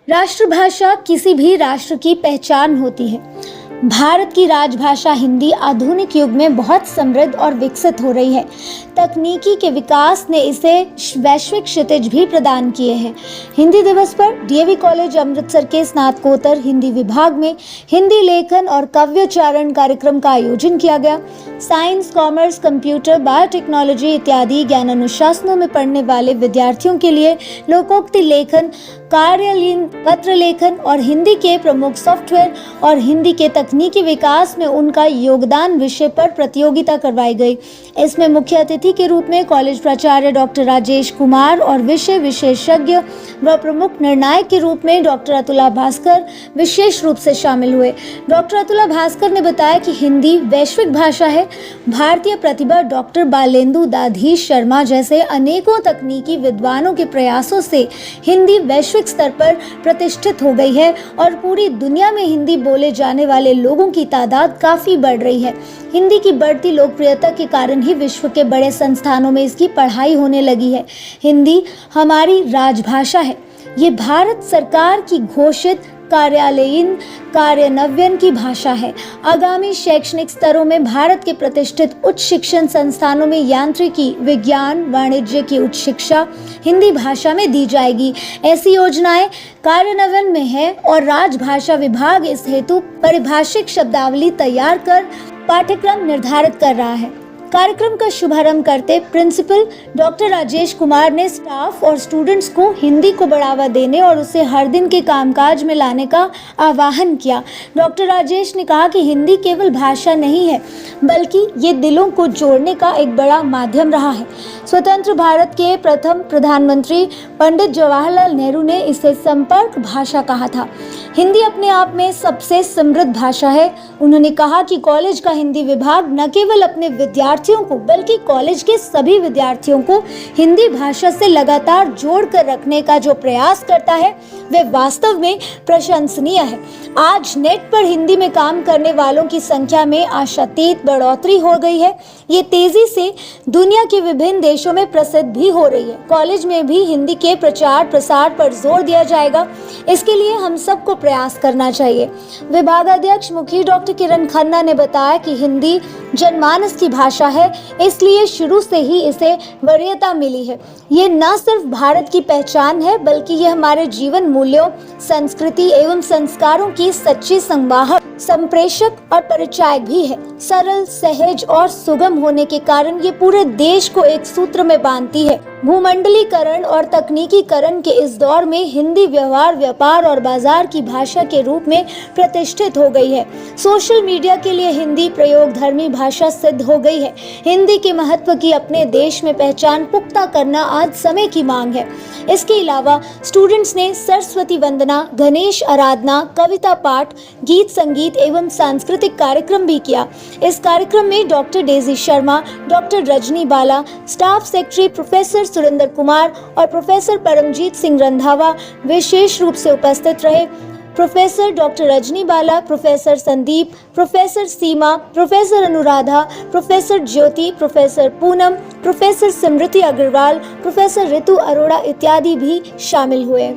राष्ट्रभाषा किसी भी राष्ट्र की पहचान होती है। भारत की राजभाषा हिंदी आधुनिक युग में बहुत समृद्ध और विकसित हो रही है। तकनीकी के विकास ने इसे वैश्विक क्षितिज भी प्रदान किए हैं। हिंदी दिवस पर डीएवी कॉलेज अमृतसर के स्नातकोत्तर हिंदी विभाग में हिंदी लेखन और काव्योच्चारण कार्यक्रम का आयोजन किया गया। साइंस, कॉमर्स, कंप्यूटर, बायोटेक्नोलॉजी इत्यादि ज्ञान अनुशासनों में पढ़ने वाले विद्यार्थियों के लिए लोकोक्ति लेखन, कार्यालयीन पत्र लेखन और हिंदी के प्रमुख सॉफ्टवेयर और हिंदी के तकनीकी विकास में उनका योगदान विषय पर प्रतियोगिता करवाई गई। इसमें मुख्य अतिथि के रूप में कॉलेज प्राचार्य डॉक्टर राजेश कुमार और विषय विशेषज्ञ व प्रमुख निर्णायक के रूप में डॉक्टर अतुला भास्कर विशेष रूप से शामिल हुए। डॉक्टर अतुला भास्कर ने बताया कि हिंदी वैश्विक भाषा है। भारतीय प्रतिभा डॉक्टर बालेंदु दाधीश शर्मा जैसे अनेकों तकनीकी विद्वानों के प्रयासों से हिंदी वैश्विक स्तर पर प्रतिष्ठित हो गई है और पूरी दुनिया में हिंदी बोले जाने वाले लोगों की तादाद काफी बढ़ रही है। हिंदी की बढ़ती लोकप्रियता के कारण ही विश्व के बड़े संस्थानों में इसकी पढ़ाई होने लगी है। हिंदी हमारी राजभाषा है। ये भारत सरकार की घोषित कार्यालयीन कार्यान्वयन की भाषा है। आगामी शैक्षणिक स्तरों में भारत के प्रतिष्ठित उच्च शिक्षण संस्थानों में यांत्रिकी, विज्ञान, वाणिज्य की उच्च शिक्षा हिंदी भाषा में दी जाएगी। ऐसी योजनाएं कार्यान्वयन में है और राजभाषा विभाग इस हेतु पारिभाषिक शब्दावली तैयार कर पाठ्यक्रम निर्धारित कर रहा है। कार्यक्रम का शुभारंभ करते प्रिंसिपल डॉक्टर राजेश कुमार ने स्टाफ और स्टूडेंट्स को हिंदी को बढ़ावा देने और उसे हर दिन के कामकाज में लाने का आह्वान किया। डॉक्टर राजेश ने कहा कि हिंदी केवल भाषा नहीं है, बल्कि ये दिलों को जोड़ने का एक बड़ा माध्यम रहा है। स्वतंत्र भारत के प्रथम प्रधानमंत्री पंडित जवाहरलाल नेहरू ने इसे संपर्क भाषा कहा था। हिंदी अपने आप में सबसे समृद्ध भाषा है। उन्होंने कहा कि कॉलेज का हिंदी विभाग न केवल अपने विद्यार्थियों को बल्कि कॉलेज के सभी विद्यार्थियों को हिंदी भाषा से लगातार जोड़ कर रखने का जो प्रयास करता है वे वास्तव में प्रशंसनीय है। आज नेट पर हिंदी में काम करने वालों की संख्या में आशातीत बढ़ोतरी हो गई है। ये तेजी से दुनिया के विभिन्न देशों में प्रसिद्ध भी हो रही है। कॉलेज में भी हिंदी के प्रचार प्रसार पर जोर दिया जाएगा। इसके लिए हम सबको प्रयास करना चाहिए। विभागाध्यक्ष मुखी डॉक्टर किरण खन्ना ने बताया कि हिंदी जनमानस की भाषा है, इसलिए शुरू से ही इसे वरीयता मिली है। ये न सिर्फ भारत की पहचान है, बल्कि ये हमारे जीवन मूल्यों, संस्कृति एवं संस्कारों की सच्ची संवाहक, संप्रेषक और परिचायक भी है। सरल, सहज और सुगम होने के कारण ये पूरे देश को एक सूत्र में बांधती है। भूमंडलीकरण और तकनीकीकरण के इस दौर में हिंदी व्यवहार, व्यापार और बाजार की भाषा के रूप में प्रतिष्ठित हो गई है। सोशल मीडिया के लिए हिंदी प्रयोगधर्मी भाषा सिद्ध हो गई है। हिंदी के महत्व की अपने देश में पहचान पुख्ता करना आज समय की मांग है। इसके अलावा स्टूडेंट्स ने सरस्वती वंदना, गणेश आराधना, कविता पाठ, गीत संगीत एवं सांस्कृतिक कार्यक्रम भी किया। इस कार्यक्रम में doctor Daisy Sharma, doctor Rajni Bala, staff secretary professor Surendra Kumar और प्रोफेसर परमजीत सिंह रंधावा विशेष रूप से उपस्थित रहे। Professor doctor Rajni Bala, professor Sandeep, professor Seema, professor Anuradha, professor Jyoti, professor Poonam, professor Smriti Agarwal, professor Ritu Arora इत्यादि भी शामिल हुए।